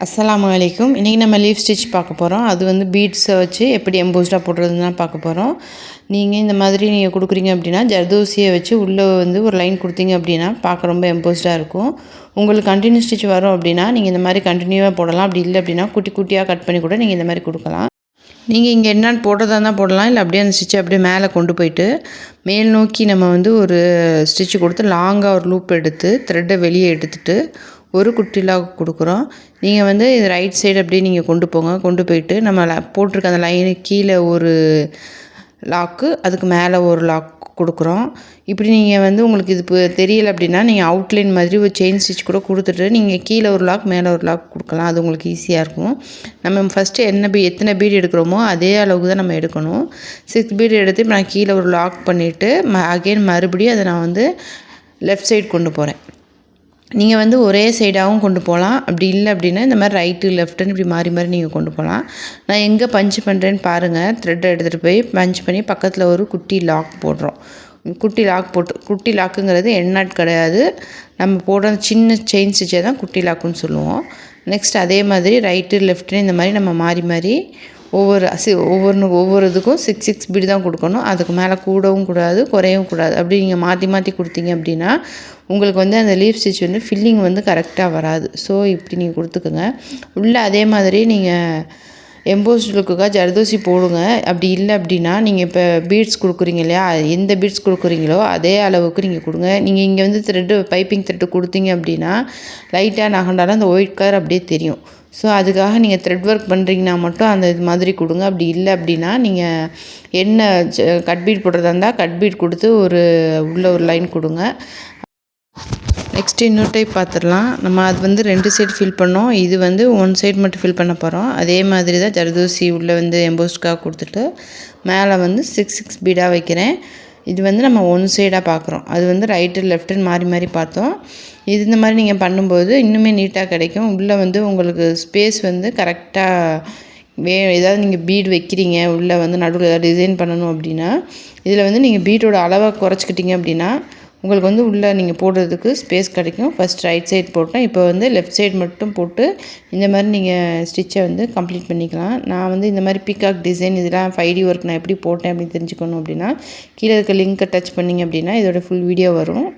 அஸ்ஸலாமு அலைக்கும். இன்றைக்கி நம்ம லீஃப் ஸ்டிச் பார்க்க போகிறோம். அது வந்து பீட்ஸை வச்சு எப்படி எம்போஸ்டாக போடுறதுன்னு தான் பார்க்க போகிறோம். இந்த மாதிரி நீங்கள் கொடுக்குறீங்க அப்படின்னா ஜர்தோசியை வச்சு உள்ளே வந்து ஒரு லைன் கொடுத்தீங்க அப்படின்னா பார்க்க ரொம்ப எம்போஸ்டாக இருக்கும். உங்களுக்கு கண்டினியூ ஸ்டிச் வரும் அப்படின்னா நீங்கள் இந்த மாதிரி கண்டினியூவாக போடலாம். அப்படி இல்லை அப்படின்னா குட்டி குட்டியாக கட் பண்ணி கூட நீங்கள் இந்த மாதிரி கொடுக்கலாம். நீங்கள் இங்கே என்னென்னு போடுறதா இருந்தால் போடலாம். இல்லை அப்படியே அந்த ஸ்டிச்சை அப்படியே மேலே கொண்டு போயிட்டு மேல் நோக்கி நம்ம வந்து ஒரு ஸ்டிச்சு கொடுத்து லாங்காக ஒரு லூப் எடுத்து த்ரெட்டை வெளியே எடுத்துகிட்டு ஒரு குட்டி லாக் கொடுக்குறோம். நீங்கள் வந்து இது ரைட் சைடு அப்படியே நீங்கள் கொண்டு போங்க. கொண்டு போயிட்டு நம்ம போட்டிருக்க அந்த லைனுக்கு கீழே ஒரு லாக்கு, அதுக்கு மேலே ஒரு லாக் கொடுக்குறோம். இப்படி நீங்கள் வந்து உங்களுக்கு இது தெரியலை அப்படின்னா நீங்கள் அவுட்லைன் மாதிரி ஒரு செயின் ஸ்டிச் கூட கொடுத்துட்டு நீங்கள் கீழே ஒரு லாக் மேலே ஒரு லாக் கொடுக்கலாம். அது உங்களுக்கு ஈஸியாக இருக்கும். நம்ம ஃபஸ்ட்டு எத்தனை பீடு எடுக்கிறோமோ அதே அளவுக்கு தான் நம்ம எடுக்கணும். 6 பீடு எடுத்து இப்போ நான் கீழே ஒரு லாக் பண்ணிவிட்டு அகெயின் மறுபடியும் அதை நான் வந்து லெஃப்ட் சைடு கொண்டு போகிறேன். நீங்கள் வந்து ஒரே சைடாகவும் கொண்டு போகலாம். அப்படி இல்லை அப்படின்னா இந்த மாதிரி ரைட்டு லெஃப்ட்டுன்னு இப்படி மாறி மாறி நீங்கள் கொண்டு போகலாம். நான் எங்கே பஞ்ச் பண்ணுறேன்னு பாருங்கள். த்ரெட்டை எடுத்துகிட்டு போய் பஞ்ச் பண்ணி பக்கத்தில் ஒரு குட்டி லாக் போடுறோம். குட்டி லாக்குங்கிறது எண்ணாட் கிடையாது. நம்ம போடுற சின்ன செயின் ஸ்டிச்சை தான் குட்டி லாக்குன்னு சொல்லுவோம். நெக்ஸ்ட் அதே மாதிரி ரைட்டு லெஃப்ட்டுன்னு இந்த மாதிரி நம்ம மாறி மாறி ஒவ்வொரு இதுக்கும் 6 பீடு தான் கொடுக்கணும். அதுக்கு மேலே கூடவும் கூடாது, குறையவும் கூடாது. அப்படி நீங்கள் மாற்றி மாற்றி கொடுத்தீங்க அப்படின்னா உங்களுக்கு வந்து அந்த லீஃப் ஸ்டிச் வந்து ஃபில்லிங் வந்து கரெக்டாக வராது. ஸோ இப்படி நீங்கள் கொடுத்துக்குங்க. உள்ளே அதே மாதிரி நீங்கள் எம்போஸ்ட் லுக்குக்காக ஜர்தோசி போடுங்க. அப்படி இல்லை அப்படின்னா நீங்கள் இப்போ பீட்ஸ் கொடுக்குறீங்க இல்லையா, எந்த பீட்ஸ் கொடுக்குறீங்களோ அதே அளவுக்கு நீங்கள் கொடுங்க. நீங்கள் இங்கே வந்து பைப்பிங் த்ரெட்டு கொடுத்தீங்க அப்படின்னா லைட்டாக நகண்டாலும் அந்த ஒயிட் கலர் அப்படியே தெரியும். ஸோ அதுக்காக நீங்கள் த்ரெட் ஒர்க் பண்ணுறீங்கன்னா மட்டும் அந்த இது மாதிரி கொடுங்க. அப்படி இல்லை அப்படின்னா நீங்கள் என்ன கட் பீட் போடுறதா இருந்தால் கட் பீட் கொடுத்து உள்ள ஒரு லைன் கொடுங்க. நெக்ஸ்ட்டு இன்னொரு டைப் பார்த்துடலாம். நம்ம அது வந்து 2 சைடு ஃபில் பண்ணோம். இது வந்து 1 சைடு மட்டும் ஃபில் பண்ண போகிறோம். அதே மாதிரி தான் ஜர்தோசி உள்ளே வந்து எம்போஸ்ட்காக கொடுத்துட்டு மேலே வந்து 6 பீடாக வைக்கிறேன். இது வந்து நம்ம 1 சைடாக பார்க்குறோம். அது வந்து ரைட்டு லெஃப்ட்டுன்னு மாறி மாறி பார்த்தோம். இந்த மாதிரி நீங்கள் பண்ணும்போது இன்னுமே நீட்டாக கிடைக்கும். உள்ளே வந்து உங்களுக்கு ஸ்பேஸ் வந்து கரெக்டாக ஏதாவது நீங்கள் பீடு வைக்கிறீங்க, உள்ளே வந்து நடுவில் ஏதாவது டிசைன் பண்ணணும் அப்படின்னா இதில் வந்து நீங்கள் பீடோட அளவை குறைச்சிக்கிட்டீங்க அப்படின்னா உங்களுக்கு வந்து உள்ளே நீங்கள் போடுறதுக்கு ஸ்பேஸ் கிடைக்கும். ஃபஸ்ட் ரைட் சைடு போட்டேன். இப்போ வந்து லெஃப்ட் சைடு மட்டும் போட்டு இந்த மாதிரி நீங்கள் ஸ்டிச்சை வந்து கம்ப்ளீட் பண்ணிக்கலாம். நான் வந்து இந்த மாதிரி பீகாக் டிசைன் இதெல்லாம் 5D ஒர்க் நான் எப்படி போட்டேன் அப்படின்னு தெரிஞ்சுக்கணும் அப்படின்னா கீழே இருக்க லிங்க்கை டச் பண்ணிங்க அப்படின்னா இதோட ஃபுல் வீடியோ வரும்.